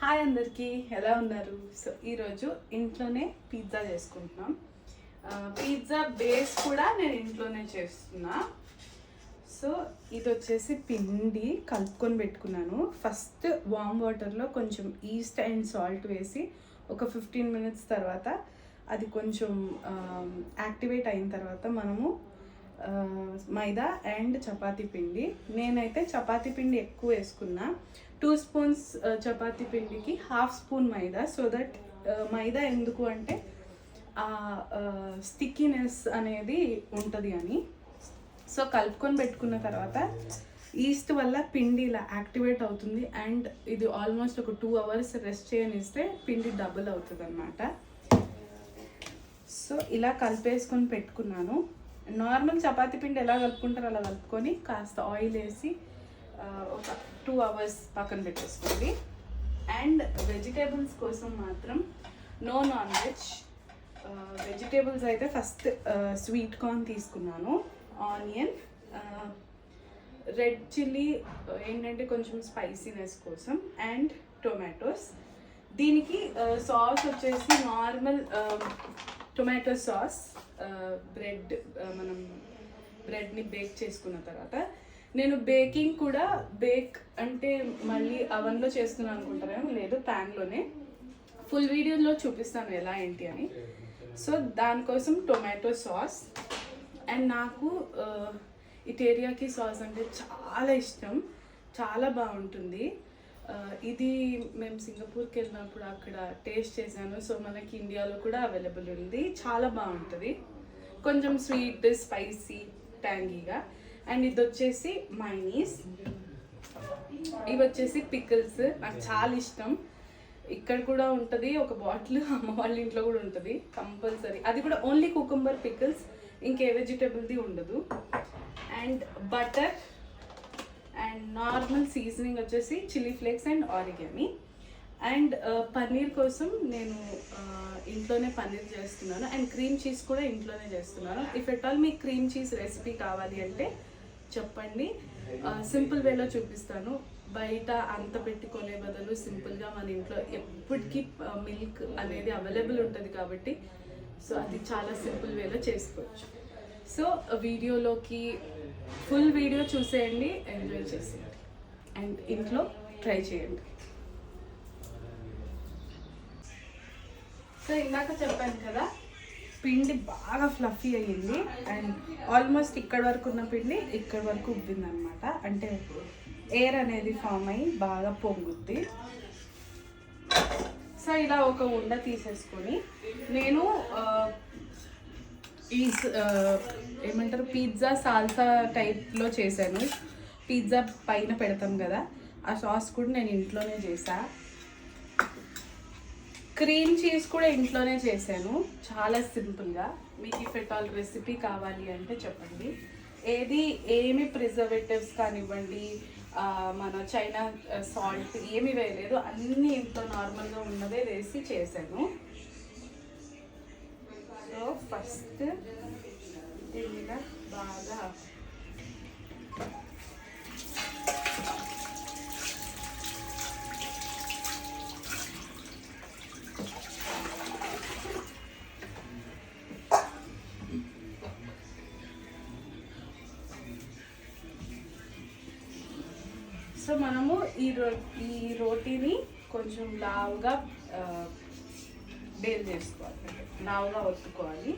Hi అందరికీ, ఎలా ఉన్నారు? సో ఈరోజు ఇంట్లోనే పిజ్జా చేసుకుంటున్నాం. పిజ్జా బేస్ కూడా నేను ఇంట్లోనే చేస్తున్నా. సో ఇది వచ్చేసి పిండి కలుపుకొని పెట్టుకున్నాను. ఫస్ట్ వామ్ వాటర్లో కొంచెం ఈస్ట్ అండ్ సాల్ట్ వేసి ఒక 15 మినిట్స్ తర్వాత అది కొంచెం యాక్టివేట్ అయిన తర్వాత మనము మైదా అండ్ చపాతీ పిండి, నేనైతే చపాతీ పిండి ఎక్కువ వేసుకున్నా. 2 స్పూన్స్ చపాతీ పిండికి 1/2 స్పూన్ మైదా. సో దట్ మైదా ఎందుకు అంటే స్టిక్కీనెస్ అనేది ఉంటుంది అని. సో కలుపుకొని పెట్టుకున్న తర్వాత ఈస్ట్ వల్ల పిండి ఇలా యాక్టివేట్ అవుతుంది అండ్ ఇది ఆల్మోస్ట్ ఒక 2 అవర్స్ రెస్ట్ చేయనిస్తే పిండి డబుల్ అవుతుంది అన్నమాట. సో ఇలా కలిపేసుకొని పెట్టుకున్నాను. నార్మల్ చపాతీ పిండి ఎలా కలుపుకుంటారో అలా కలుపుకొని కాస్త ఆయిల్ వేసి ఒక 2 అవర్స్ పక్కన పెట్టేసుకోండి. అండ్ వెజిటేబుల్స్ కోసం మాత్రం నో నాన్ వెజ్. వెజిటేబుల్స్ అయితే ఫస్ట్ స్వీట్ కార్న్ తీసుకున్నాను, ఆనియన్, రెడ్ చిల్లీ ఏంటంటే కొంచెం స్పైసీనెస్ కోసం, అండ్ టొమాటోస్. దీనికి సాస్ వచ్చేసి నార్మల్ టొమాటో సాస్. మనం బ్రెడ్ని బేక్ చేసుకున్న తర్వాత, నేను బేకింగ్ కూడా అంటే మళ్ళీ అవన్లో చేస్తున్నాను అనుకుంటారేమో, లేదు ప్యాన్లోనే. ఫుల్ వీడియోలో చూపిస్తాను ఎలా ఏంటి అని. సో దానికోసం టొమాటో సాస్. అండ్ నాకు ఈ టెరియాకీ సాస్ అంటే చాలా ఇష్టం, చాలా బాగుంటుంది. ఇది మేము సింగపూర్కి వెళ్ళినప్పుడు అక్కడ టేస్ట్ చేశాను. సో మనకి ఇండియాలో కూడా అవైలబుల్ ఉంది, చాలా బాగుంటుంది. కొంచెం స్వీట్, స్పైసీ, ట్యాంగీగా. అండ్ ఇది వచ్చేసి మైనీస్. ఇవి వచ్చేసి పికిల్స్, నాకు చాలా ఇష్టం. ఇక్కడ కూడా ఉంటుంది ఒక బాటిల్, అమ్మ వాళ్ళ ఇంట్లో కూడా ఉంటుంది కంపల్సరీ. అది కూడా ఓన్లీ కుకుంబర్ పికిల్స్, ఇంకే వెజిటేబుల్ది ఉండదు. And butter and normal seasoning వచ్చేసి chilli flakes and oregano. And paneer కోసం నేను ఇంట్లోనే పన్నీర్ చేస్తున్నాను. అండ్ క్రీమ్ చీజ్ కూడా ఇంట్లోనే చేస్తున్నాను. ఇఫ్ ఎట్ ఆల్ మీకు క్రీమ్ చీజ్ రెసిపీ కావాలి అంటే చెప్పండి, సింపుల్ వేలో చూపిస్తాను. బయట అంత పెట్టుకునే బదులు సింపుల్గా మన ఇంట్లో ఎప్పటికీ మిల్క్ అనేది అవైలబుల్ ఉంటుంది కాబట్టి, సో అది చాలా సింపుల్ వేలో చేసుకోవచ్చు. సో వీడియోలోకి ఫుల్ వీడియో చూసేయండి, ఎంజాయ్ చేసేయండి అండ్ ఇంట్లో ట్రై చేయండి. సో ఇందాక చెప్పాను కదా, పిండి బాగా ఫ్లఫీ అయ్యింది అండ్ ఆల్మోస్ట్ ఇక్కడ వరకు ఉన్న పిండి ఇక్కడ వరకు ఉబ్బింది అనమాట. అంటే ఎయిర్ అనేది ఫామ్ అయ్యి బాగా పొంగుద్ది. సో ఇలా ఒక ఉండ తీసేసుకొని నేను ఈ ఏమంటారు పిజ్జా సాల్సా టైప్లో చేశాను. పిజ్జా పైన పెడతాం కదా, ఆ సాస్ కూడా నేను ఇంట్లోనే చేసా. క్రీమ్ చీజ్ కూడా ఇంట్లోనే చేశాను, చాలా సింపుల్గా. మీకు ఇఫ్ ఎట్ ఆల్ రెసిపీ కావాలి అంటే చెప్పండి. ఏమి ప్రిజర్వేటివ్స్ కానివ్వండి, మన చైనా సాల్ట్ ఏమి వేయలేదు, అన్నీ ఇంట్లో నార్మల్గా ఉన్నదే వేసి చేశాను. సో ఫస్ట్ దీనిగా బాగా సో మనము ఈ రోటీని కొంచెం లావుగా బేల్ చేసుకోవాలి, లావుగా ఒత్తుకోవాలి.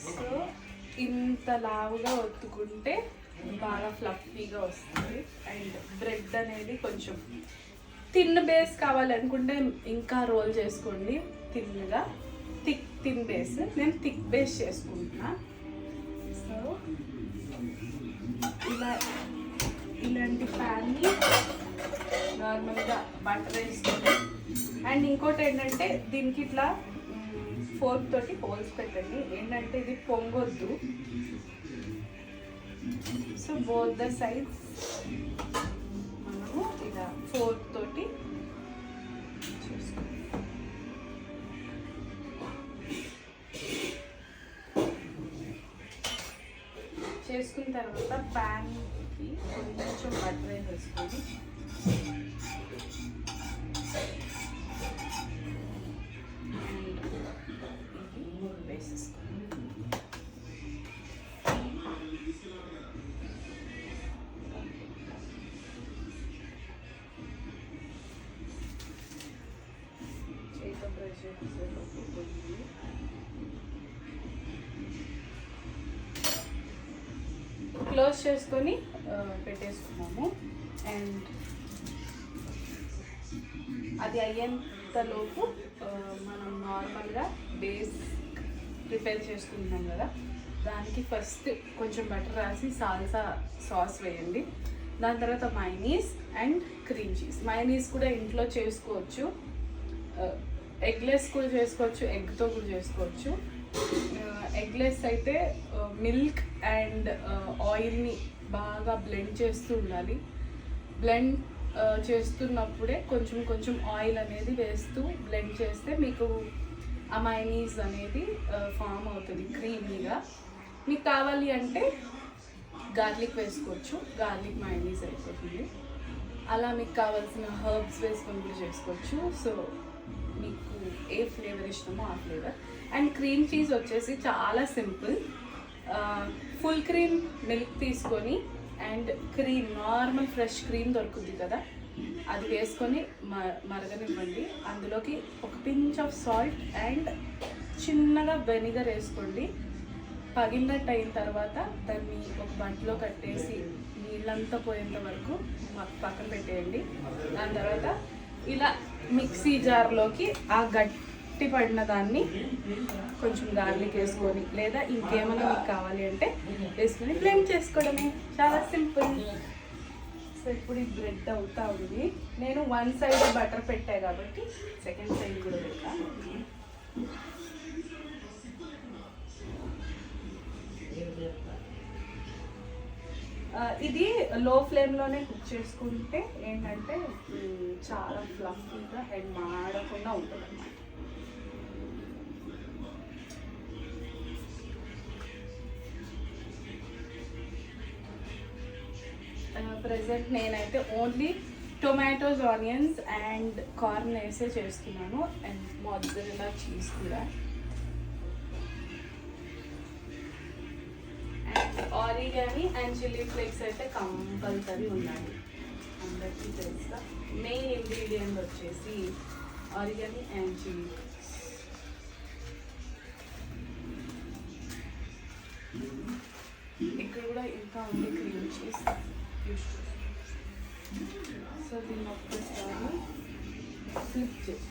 సో ఇంత లావుగా ఒత్తుకుంటే బాగా ఫ్లఫీగా వస్తుంది. అండ్ బ్రెడ్ అనేది కొంచెం థిన్ బేస్ కావాలనుకుంటే ఇంకా రోల్ చేసుకోండి థిన్గా. థిన్ బేస్, నేను థిక్ బేస్ చేసుకుంటున్నా. సో ఇలాంటి ప్యాన్ని నార్మల్గా బటర్ వేసుకొని, అండ్ ఇంకోటి ఏంటంటే దీనికి ఇట్లా ఫోర్క్ తోటి హోల్స్ పెట్టండి, ఏంటంటే ఇది పొంగొద్దు. సో బోత్ ద సైడ్స్ మనము ఇలా ఫోర్క్ తోటి చేసుకున్న తర్వాత ప్యాన్కి కొంచెం బటర్ వేసేసుకొని వేసేసుకోండి. చేతితో ప్రెస్ చేసేటప్పుడు క్లోజ్ చేసుకొని పెట్టేసుకున్నాము. అండ్ అది అయ్యేంతలోపు మనం నార్మల్గా బేస్ ప్రిపేర్ చేసుకుంటున్నాం కదా, దానికి ఫస్ట్ కొంచెం బటర్ రాసి సాల్సా సాస్ వేయండి. దాని తర్వాత mayonnaise and cream cheese. Mayonnaise కూడా ఇంట్లో చేసుకోవచ్చు, ఎగ్లెస్ కూడా చేసుకోవచ్చు, ఎగ్తో కూడా చేసుకోవచ్చు. ఎగ్లెస్ అయితే మిల్క్ అండ్ ఆయిల్ని బాగా బ్లెండ్ చేస్తూ ఉండాలి. బ్లెండ్ చేస్తున్నప్పుడే కొంచెం కొంచెం ఆయిల్ అనేది వేస్తూ బ్లెండ్ చేస్తే మీకు ఆ మైనీస్ అనేది ఫామ్ అవుతుంది క్రీమీగా. మీకు కావాలి అంటే గార్లిక్ వేసుకోవచ్చు, గార్లిక్ మైనీస్ అయిపోతుంది. అలా మీకు కావాల్సిన హర్బ్స్ వేసుకొని కూడా చేసుకోవచ్చు. సో మీకు ఏ ఫ్లేవర్ ఇష్టమో ఆ ఫ్లేవర్. అండ్ క్రీమ్ చీజ్ వచ్చేసి చాలా సింపుల్. ఫుల్ క్రీమ్ మిల్క్ తీసుకొని and cream, normal fresh cream దొరుకుతుంది కదా, అది వేసుకొని మరగనివ్వండి. అందులోకి ఒక పించ్ ఆఫ్ సాల్ట్ అండ్ చిన్నగా వెనిగర్ వేసుకోండి. పగిలినట్టు అయిన తర్వాత దాన్ని ఒక బంట్లో కట్టేసి నీళ్ళంతా పోయేంత వరకు పక్కన పెట్టేయండి. దాని తర్వాత ఇలా మిక్సీ జార్లోకి ఆ గట్టి పడిన దాన్ని కొంచెం గార్లిక్ వేసుకొని లేదా ఇంకేమైనా మీకు కావాలి అంటే వేసుకొని బ్లెండ్ చేసుకోవడమే. చాలా సింపుల్. సో ఇప్పుడు ఈ బ్రెడ్ అవుతా ఉంది. నేను వన్ సైడ్ బటర్ పెట్టా కాబట్టి సెకండ్ సైడ్ కూడా పెట్టా. ఇది లో ఫ్లేమ్లోనే కుక్ చేసుకుంటే ఏంటంటే చాలా ఫ్లఫీగా అండ్ మాడకుండా ఉంటుంది అన్నమాట. ప్రెజెంట్ నేనైతే only tomatoes, onions and corn వేసే చేస్తున్నాను. అండ్ మొజ్జరెల్లా చీజ్ కూడా. అండ్ ఆరిగాని అండ్ చిల్లీ ఫ్లేక్స్ అయితే కంపల్సరీ ఉండాలి. అందరికీ తెలుసా మెయిన్ ఇంగ్రీడియంట్ వచ్చేసి ఆరిగాని అండ్ చిల్లీ ఫ్లేక్స్. ఇక్కడ కూడా ఇంకా ఉంది క్రీమ్ చీజ్. సో దీన్ని ఒక్కసారి ఫ్లిప్ చేసి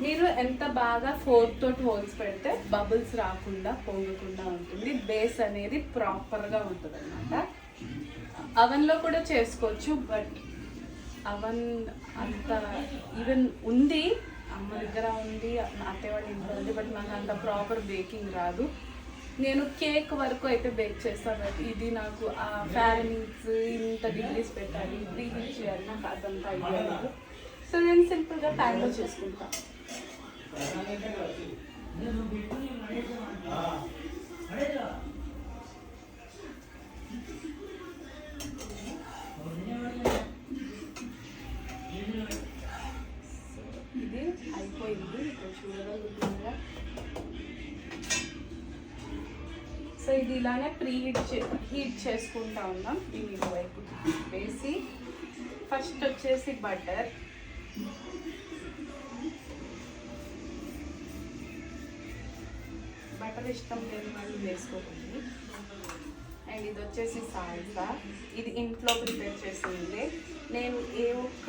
మీరు ఎంత బాగా ఫోర్క్ తోటి హోల్స్ పెడితే బబుల్స్ రాకుండా పొంగకుండా ఉంటుంది. బేస్ అనేది ప్రాపర్గా ఉంటుంది అన్నమాట. అవన్లో కూడా చేసుకోవచ్చు, బట్ అవన్ అంత ఈవెన్ ఉంది, అమ్మ దగ్గర ఉంది, అత్తయ్య వాళ్ళ ఇంట్లో ఉంది, బట్ నాకు అంత ప్రాపర్ బేకింగ్ రాదు. నేను కేక్ వరకు అయితే బేక్ చేస్తాను, బట్ ఇది నాకు ఆ ఫ్యారనింగ్స్ ఇంత డిగ్రీస్ పెట్టాలి, ప్రీహీట్ చేయాలి, నాకు అదంతా ఐడియా లేదు. సో నేను సింపుల్గా ప్యాన్లో చేసుకుంటాను. ఇది అయిపోయింది, ఇక్కడ చూడగలుగుతుందిగా. సో ఇది ఇలానే హీట్ చేసుకుంటా ఉన్నాం. దీని వైపు వేసి ఫస్ట్ వచ్చేసి బటర్, ఇష్టం లేని వాళ్ళు వేసుకోకండి. అండ్ ఇది వచ్చేసి సాల్సా, ఇది ఇంట్లో ప్రిపేర్ చేసింది. నేను ఏ ఒక్క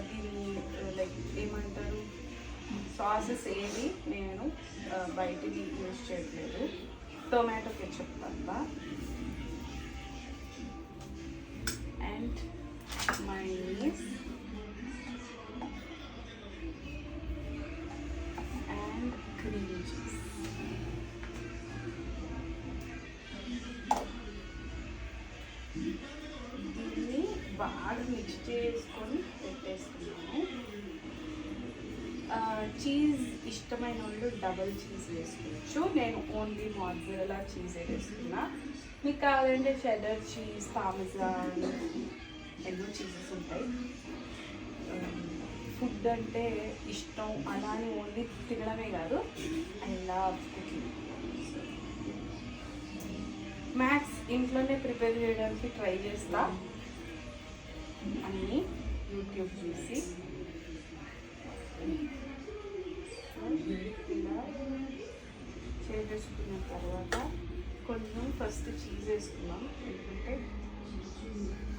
దీన్ని లైక్ ఏమంటారు సాసెస్ ఏవి నేను బయటికి యూజ్ చేయట్లేదు. టొమాటో కెచప్ తప్ప. And mayonnaise and cream cheese. దీన్ని బాగా మిక్స్ చేసుకొని పెట్టేసుకున్నాము. చీజ్ ఇష్టమైన వాళ్ళు డబల్ చీజ్ వేసుకోవచ్చు. నేను ఓన్లీ మాట్జరెల్లా చీజ్ వేసుకున్నా. మీకు కావాలంటే చెడర్ చీజ్, పార్మెజాన్, ఎన్నో చీజెస్ ఉంటాయి. ఫుడ్ అంటే ఇష్టం అలా అని ఓన్లీ తినడమే కాదు, ఐ లవ్ కుకింగ్. మ్యాక్స్ ఇంట్లోనే ప్రిపేర్ చేయడానికి ట్రై చేస్తా, అన్నీ యూట్యూబ్ చూసి. ఇలా చేసేసుకున్న తర్వాత కొంచెం ఫస్ట్ చీజ్ వేసుకున్నాం, ఎందుకంటే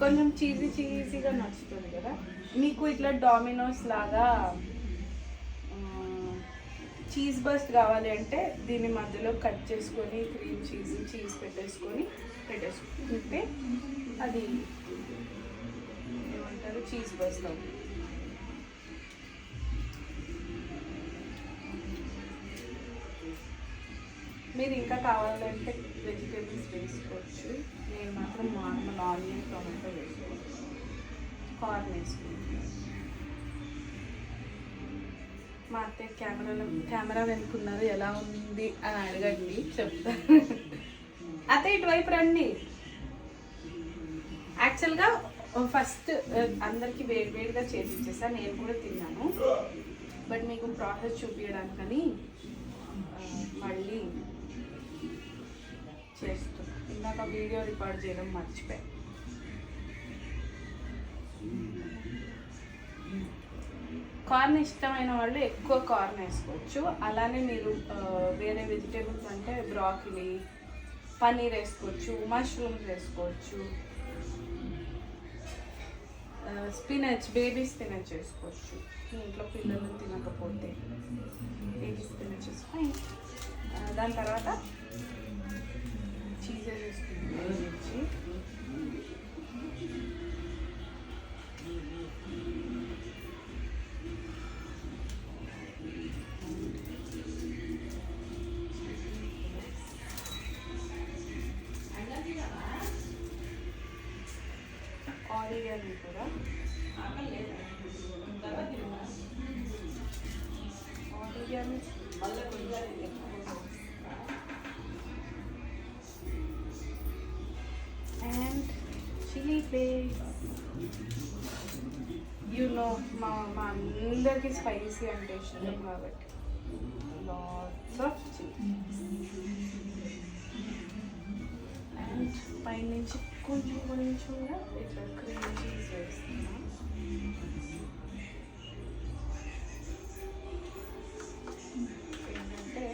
కొంచెం చీజీగా నచ్చుతుంది కదా. మీకు ఇట్లా డామినోస్ లాగా చీజ్ బస్ట్ కావాలి అంటే దీని మధ్యలో కట్ చేసుకొని క్రీమ్ చీజ్ పెట్టేసుకుంటే అది ఏమంటారు, చీజ్ బస్ట్ అవుతుంది. మీరు ఇంకా కావాలంటే వెజిటేబుల్స్ వేసుకోవచ్చు. నేను మాత్రం నార్మల్ ఆనియన్, టొమాటో వేసుకోవచ్చు, కార్న్ వేసుకుంటాను. మా అత్తయ్య కెమెరా వెనుకున్నారు, ఎలా ఉంది అని అడగండి, చెప్తాను. అత్తయ్య ఇటువైపు రండి. యాక్చువల్గా ఫస్ట్ అందరికీ వేడిగా చేసి ఇచ్చేసా, నేను కూడా తిన్నాను. బట్ మీకు ప్రాసెస్ చూపించడానికని మళ్ళీ చేస్తున్నాను. ఇందాక వీడియో రికార్డ్ చేయడం మర్చిపోయాను. కార్న్ ఇష్టమైన వాళ్ళు ఎక్కువ కార్న్ వేసుకోవచ్చు. అలానే మీరు వేరే వెజిటేబుల్స్ అంటే బ్రాకలీ, పన్నీర్ వేసుకోవచ్చు, మష్రూమ్స్ వేసుకోవచ్చు, స్పినచ్, బేబీ స్పినచ్ వేసుకోవచ్చు. మీ ఇంట్లో పిల్లలు తినకపోతే బేబీ స్పినచ్ వేసుకొని దాని తర్వాత చీజ్ వేసుకుంటాం. ఆరిగానో కూడా ఆరిగానో అండ్ చిల్లీ ఫ్లేక్స్. మా అందరికి స్పైసీ అంటే ఇష్టం కాబట్టి లాట్స్ ఆఫ్ చిల్లీ. అండ్ పైనుంచి కొంచెం కూడా ఇట్లా క్రీమ్ చీజ్ వేస్తున్నాం. ఏంటంటే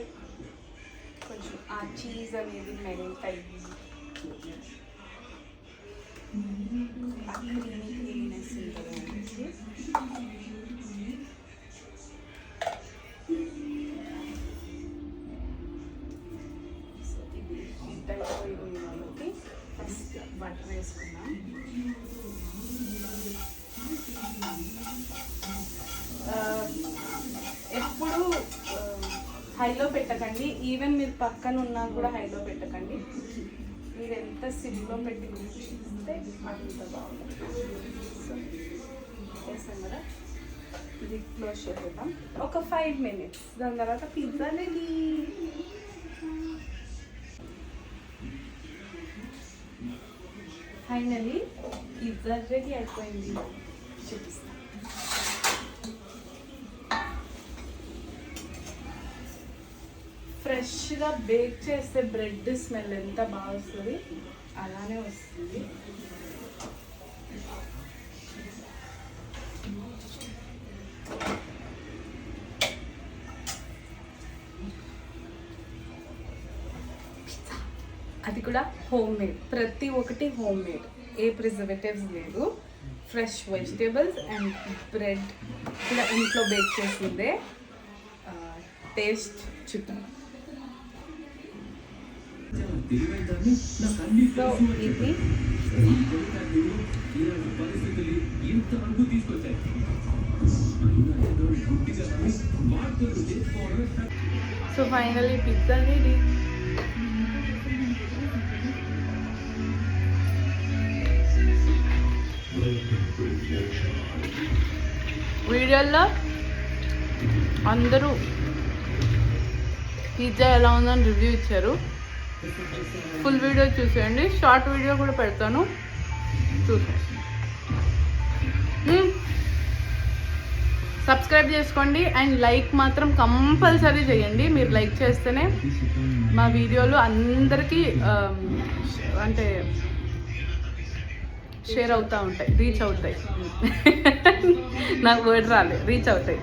కొంచెం ఆ చీజ్ అనేది మెల్ట్ అయ్యి ఆ క్రీమీనెస్ ఉంటుంది అనేసి. సో ఇది హీట్ అయిపోయి ఉన్న వాళ్ళకి ఫస్ట్ బటర్ వేసుకున్నాం. ఎప్పుడు హైలో పెట్టకండి, ఈవెన్ మీరు పక్కన ఉన్నా కూడా హైలో పెట్టకండి. మీరు ఎంత సిమ్లో పెట్టి చూస్తే అంత బాగుంటుంది. సో వేసాం కదా, ఇది క్లోజ్ చేద్దాం ఒక 5 minutes. దాని తర్వాత pizza ready. Finally pizza ready అయిపోయింది, చూపిస్తాను. ఫ్రెష్గా బేక్ చేస్తే బ్రెడ్ స్మెల్ ఎంత బాగా వస్తుంది, అలానే వస్తుంది. అది కూడా హోమ్ మేడ్, ప్రతి ఒక్కటి హోమ్ మేడ్, ఏ ప్రిజర్వేటివ్స్ లేదు. ఫ్రెష్ వెజిటేబుల్స్ అండ్ బ్రెడ్ కూడా ఇంట్లో బేక్ చేసిందే. టేస్ట్ చూద్దాం. సో ఇది సో ఫైనల్లీ పిజ్జా రెడీ. వీడియోలో అందరూ పిజ్జా ఎలా ఉందని రివ్యూ ఇచ్చారు. ఫుల్ వీడియో చూసేయండి, షార్ట్ వీడియో కూడా పెడతాను, చూసేయండి. సబ్స్క్రైబ్ చేసుకోండి అండ్ లైక్ మాత్రం కంపల్సరీ చేయండి. మీరు లైక్ చేస్తేనే మా వీడియోలు అందరికీ అంటే షేర్ అవుతూ ఉంటాయి, రీచ్ అవుతాయి. నాకు వర్డ్ రాలే, రీచ్ అవుతాయి.